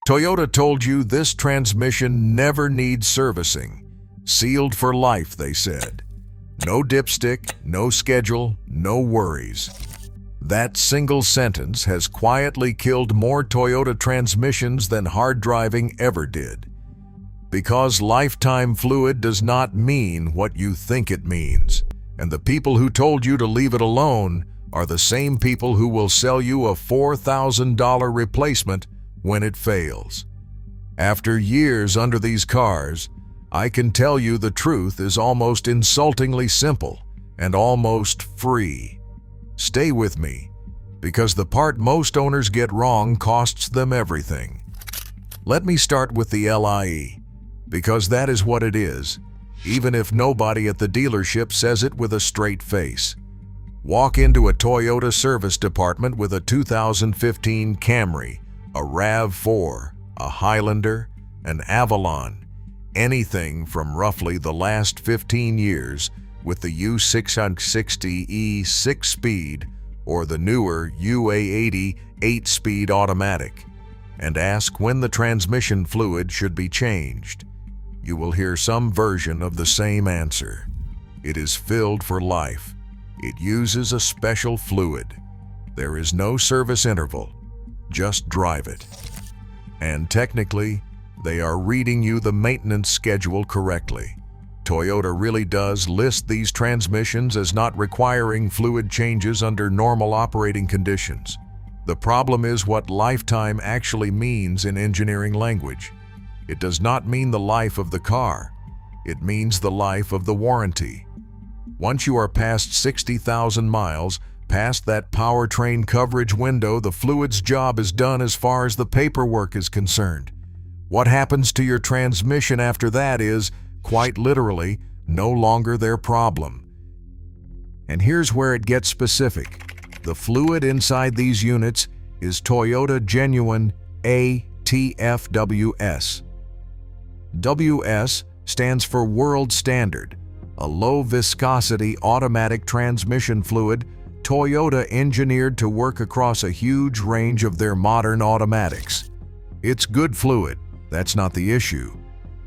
Toyota told you this transmission never needs servicing. Sealed for life, they said. No dipstick, no schedule, no worries. That single sentence has quietly killed more Toyota transmissions than hard driving ever did. Because lifetime fluid does not mean what you think it means. And the people who told you to leave it alone are the same people who will sell you a $4,000 replacement when it fails. After years under these cars, I can tell you the truth is almost insultingly simple and almost free. Stay with me, because the part most owners get wrong costs them everything. Let me start with the LIE, because that is what it is, even if nobody at the dealership says it with a straight face. Walk into a Toyota service department with a 2015 Camry, a RAV4, a Highlander, an Avalon, anything from roughly the last 15 years with the U660E 6-speed or the newer UA80 8-speed automatic, and ask when the transmission fluid should be changed. You will hear some version of the same answer. It is filled for life. It uses a special fluid. There is no service interval. Just drive it. And technically, they are reading you the maintenance schedule correctly. Toyota really does list these transmissions as not requiring fluid changes under normal operating conditions. The problem is what lifetime actually means in engineering language. It does not mean the life of the car. It means the life of the warranty. Once you are past 60,000 miles, past that powertrain coverage window, the fluid's job is done as far as the paperwork is concerned. What happens to your transmission after that is, quite literally, no longer their problem. And here's where it gets specific. The fluid inside these units is Toyota Genuine ATFWS. WS stands for World Standard, a low-viscosity automatic transmission fluid Toyota engineered to work across a huge range of their modern automatics. It's good fluid, that's not the issue.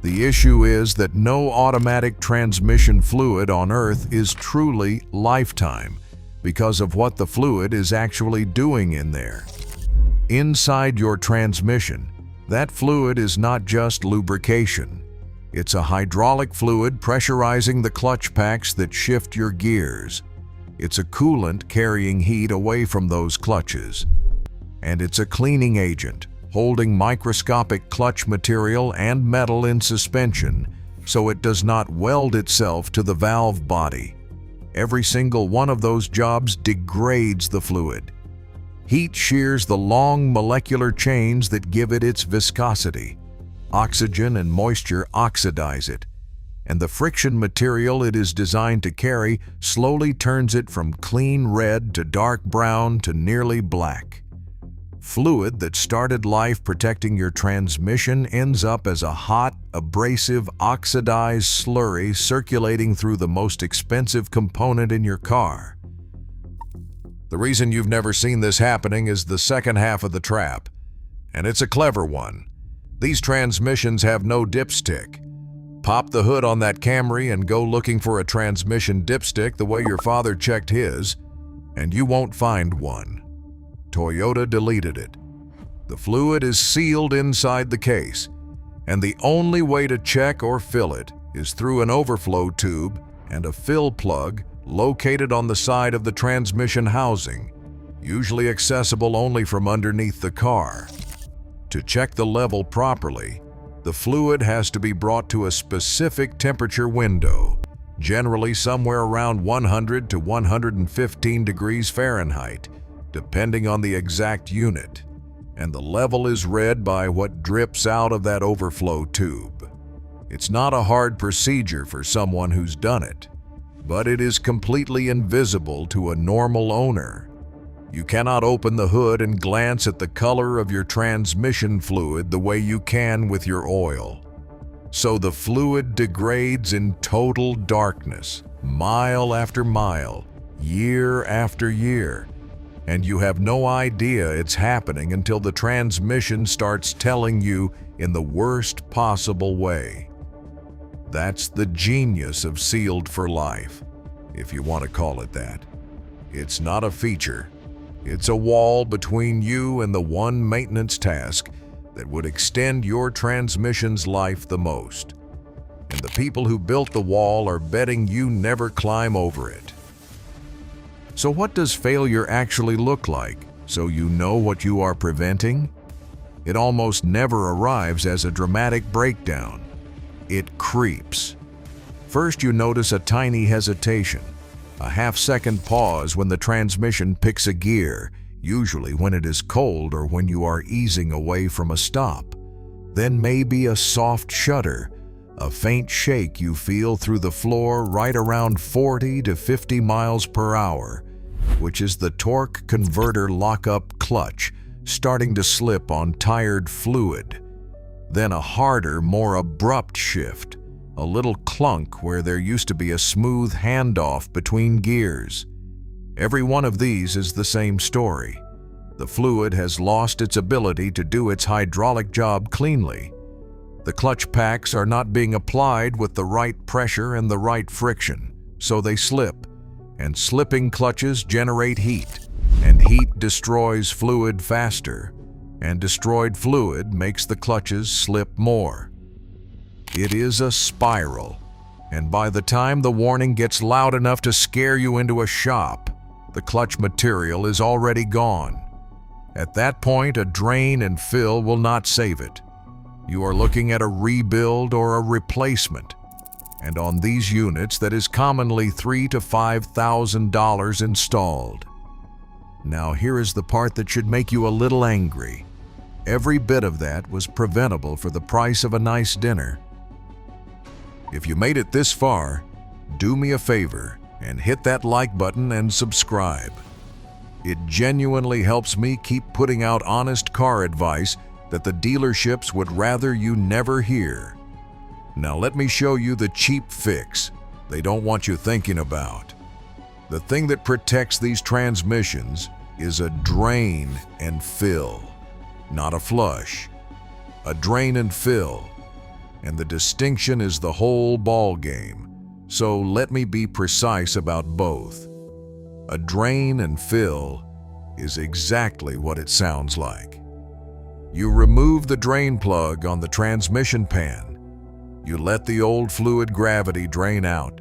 The issue is that no automatic transmission fluid on Earth is truly lifetime because of what the fluid is actually doing in there. Inside your transmission, that fluid is not just lubrication. It's a hydraulic fluid pressurizing the clutch packs that shift your gears. It's a coolant carrying heat away from those clutches. And it's a cleaning agent, holding microscopic clutch material and metal in suspension so it does not weld itself to the valve body. Every single one of those jobs degrades the fluid. Heat shears the long molecular chains that give it its viscosity. Oxygen and moisture oxidize it, and the friction material it is designed to carry slowly turns it from clean red to dark brown to nearly black. Fluid that started life protecting your transmission ends up as a hot, abrasive, oxidized slurry circulating through the most expensive component in your car. The reason you've never seen this happening is the second half of the trap, and it's a clever one. These transmissions have no dipstick. Pop the hood on that Camry and go looking for a transmission dipstick the way your father checked his, and you won't find one. Toyota deleted it. The fluid is sealed inside the case, and the only way to check or fill it is through an overflow tube and a fill plug located on the side of the transmission housing, usually accessible only from underneath the car. To check the level properly, the fluid has to be brought to a specific temperature window, generally somewhere around 100 to 115 degrees Fahrenheit, depending on the exact unit, and the level is read by what drips out of that overflow tube. It's not a hard procedure for someone who's done it, but it is completely invisible to a normal owner. You cannot open the hood and glance at the color of your transmission fluid the way you can with your oil. So the fluid degrades in total darkness, mile after mile, year after year. and you have no idea it's happening until the transmission starts telling you in the worst possible way. That's the genius of Sealed for Life, if you want to call it that. It's not a feature. It's a wall between you and the one maintenance task that would extend your transmission's life the most. And the people who built the wall are betting you never climb over it. So what does failure actually look like, so you know what you are preventing? It almost never arrives as a dramatic breakdown. It creeps. First, you notice a tiny hesitation, a half-second pause when the transmission picks a gear, usually when it is cold or when you are easing away from a stop. Then maybe a soft shudder, a faint shake you feel through the floor right around 40 to 50 miles per hour, which is the torque converter lockup clutch starting to slip on tired fluid. Then a harder, more abrupt shift, a little clunk where there used to be a smooth handoff between gears. Every one of these is the same story. The fluid has lost its ability to do its hydraulic job cleanly. The clutch packs are not being applied with the right pressure and the right friction, so they slip, and slipping clutches generate heat, and heat destroys fluid faster, and destroyed fluid makes the clutches slip more. It is a spiral, and by the time the warning gets loud enough to scare you into a shop, the clutch material is already gone. At that point, a drain and fill will not save it. You are looking at a rebuild or a replacement, and on these units that is commonly $3,000 to $5,000 installed. Now here is the part that should make you a little angry. Every bit of that was preventable for the price of a nice dinner. If you made it this far, do me a favor and hit that like button and subscribe. It genuinely helps me keep putting out honest car advice that the dealerships would rather you never hear. Now let me show you the cheap fix they don't want you thinking about. The thing that protects these transmissions is a drain and fill, not a flush. A drain and fill, and the distinction is the whole ball game. So let me be precise about both. A drain and fill is exactly what it sounds like. You remove the drain plug on the transmission pan. You let the old fluid gravity drain out.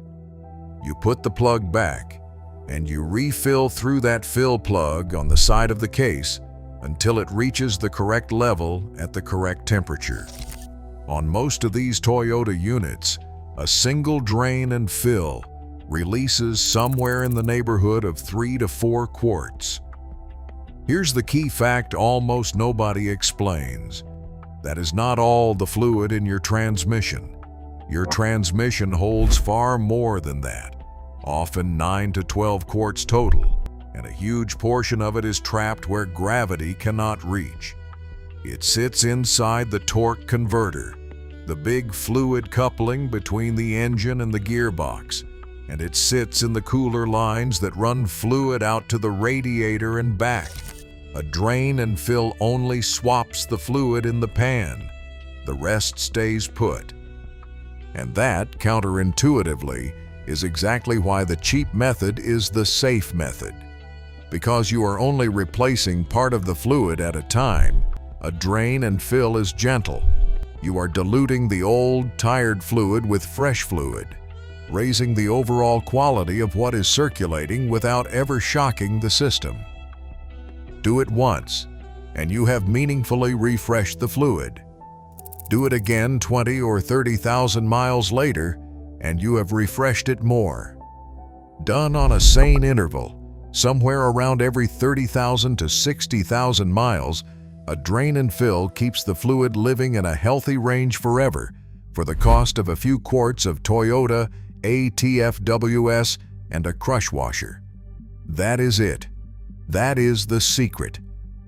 You put the plug back, and you refill through that fill plug on the side of the case until it reaches the correct level at the correct temperature. On most of these Toyota units, a single drain and fill releases somewhere in the neighborhood of 3 to 4 quarts. Here's the key fact almost nobody explains. That is not all the fluid in your transmission. Your transmission holds far more than that, often 9 to 12 quarts total, and a huge portion of it is trapped where gravity cannot reach. It sits inside the torque converter, the big fluid coupling between the engine and the gearbox, and it sits in the cooler lines that run fluid out to the radiator and back. A drain and fill only swaps the fluid in the pan. The rest stays put. And that, counterintuitively, is exactly why the cheap method is the safe method. Because you are only replacing part of the fluid at a time, a drain and fill is gentle. You are diluting the old, tired fluid with fresh fluid, raising the overall quality of what is circulating without ever shocking the system. Do it once, and you have meaningfully refreshed the fluid. Do it again 20 or 30,000 miles later, and you have refreshed it more. Done on a sane interval, somewhere around every 30,000 to 60,000 miles, a drain and fill keeps the fluid living in a healthy range forever for the cost of a few quarts of Toyota ATFWS and a crush washer. That is it. That is the secret.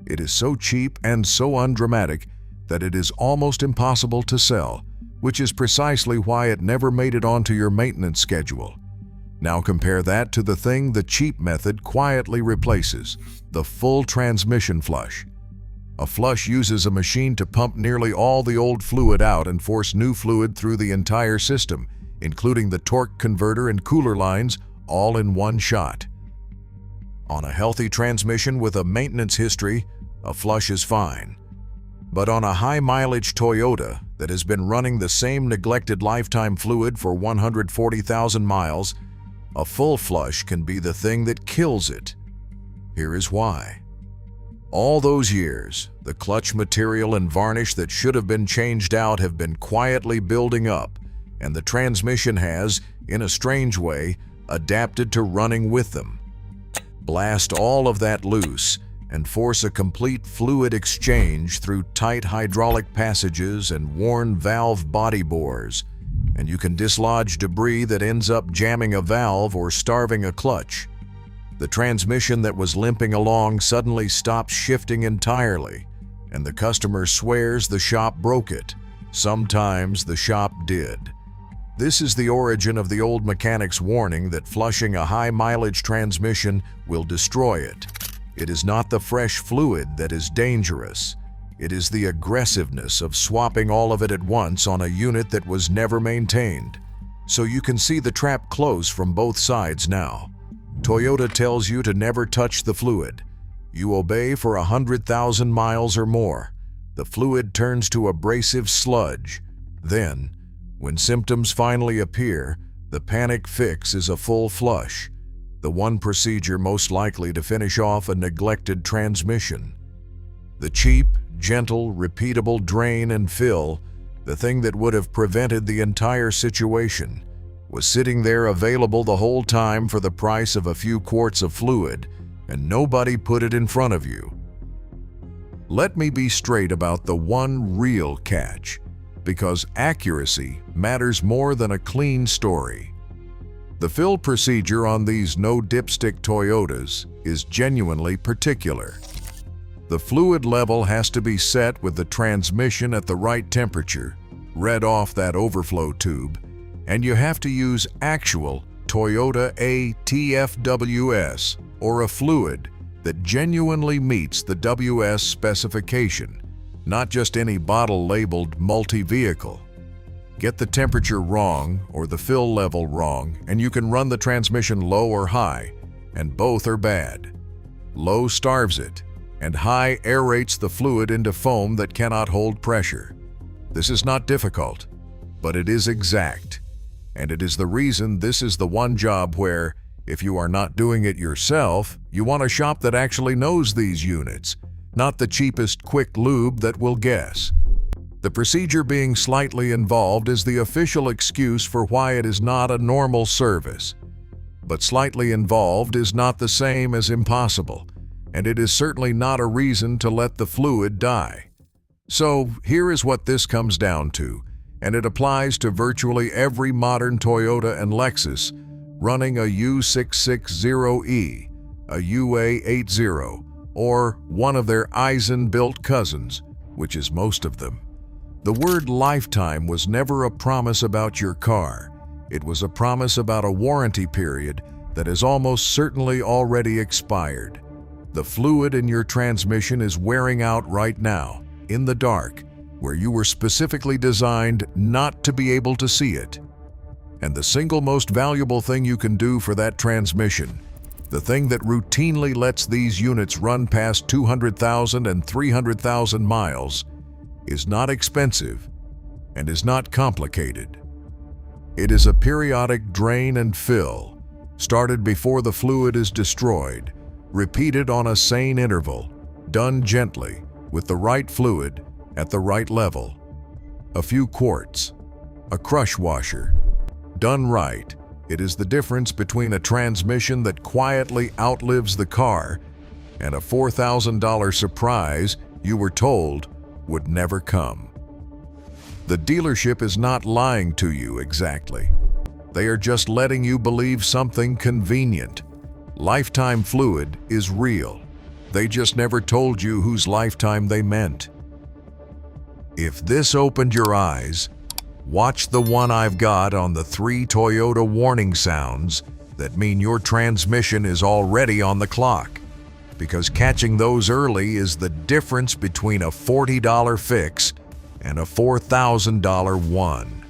It is so cheap and so undramatic that it is almost impossible to sell, which is precisely why it never made it onto your maintenance schedule. Now compare that to the thing the cheap method quietly replaces, the full transmission flush. A flush uses a machine to pump nearly all the old fluid out and force new fluid through the entire system, including the torque converter and cooler lines, all in one shot. On a healthy transmission with a maintenance history, a flush is fine. But on a high-mileage Toyota that has been running the same neglected lifetime fluid for 140,000 miles, a full flush can be the thing that kills it. Here is why. All those years, the clutch material and varnish that should have been changed out have been quietly building up, and the transmission has, in a strange way, adapted to running with them. Blast all of that loose and force a complete fluid exchange through tight hydraulic passages and worn valve body bores, and you can dislodge debris that ends up jamming a valve or starving a clutch. The transmission that was limping along suddenly stops shifting entirely, and the customer swears the shop broke it. Sometimes the shop did. This is the origin of the old mechanic's warning that flushing a high-mileage transmission will destroy it. It is not the fresh fluid that is dangerous. It is the aggressiveness of swapping all of it at once on a unit that was never maintained. So you can see the trap close from both sides now. Toyota tells you to never touch the fluid. You obey for 100,000 miles or more. The fluid turns to abrasive sludge. Then, when symptoms finally appear, the panic fix is a full flush, the one procedure most likely to finish off a neglected transmission. The cheap, gentle, repeatable drain and fill, the thing that would have prevented the entire situation, was sitting there available the whole time for the price of a few quarts of fluid, and nobody put it in front of you. Let me be straight about the one real catch, because accuracy matters more than a clean story. The fill procedure on these no dipstick Toyotas is genuinely particular. The fluid level has to be set with the transmission at the right temperature, read off that overflow tube, and you have to use actual Toyota ATFWS, or a fluid that genuinely meets the WS specification, not just any bottle-labeled multi-vehicle. Get the temperature wrong or the fill level wrong, and you can run the transmission low or high, and both are bad. Low starves it, and high aerates the fluid into foam that cannot hold pressure. This is not difficult, but it is exact. And it is the reason this is the one job where, if you are not doing it yourself, you want a shop that actually knows these units, not the cheapest quick lube that will guess. The procedure being slightly involved is the official excuse for why it is not a normal service. But slightly involved is not the same as impossible, and it is certainly not a reason to let the fluid die. So here is what this comes down to, and it applies to virtually every modern Toyota and Lexus running a U660E, a UA80, or one of their Eisen-built cousins, which is most of them. The word lifetime was never a promise about your car. It was a promise about a warranty period that has almost certainly already expired. The fluid in your transmission is wearing out right now, in the dark, where you were specifically designed not to be able to see it. And the single most valuable thing you can do for that transmission, the thing that routinely lets these units run past 200,000 and 300,000 miles, is not expensive and is not complicated. It is a periodic drain and fill, started before the fluid is destroyed, repeated on a sane interval, done gently, with the right fluid, at the right level. A few quarts, a crush washer. Done right, it is the difference between a transmission that quietly outlives the car and a $4,000 surprise you were told would never come. The dealership is not lying to you exactly. They are just letting you believe something convenient. Lifetime fluid is real. They just never told you whose lifetime they meant. If this opened your eyes, watch the one I've got on the 3 Toyota warning sounds that mean your transmission is already on the clock, because catching those early is the difference between a $40 fix and a $4,000 one.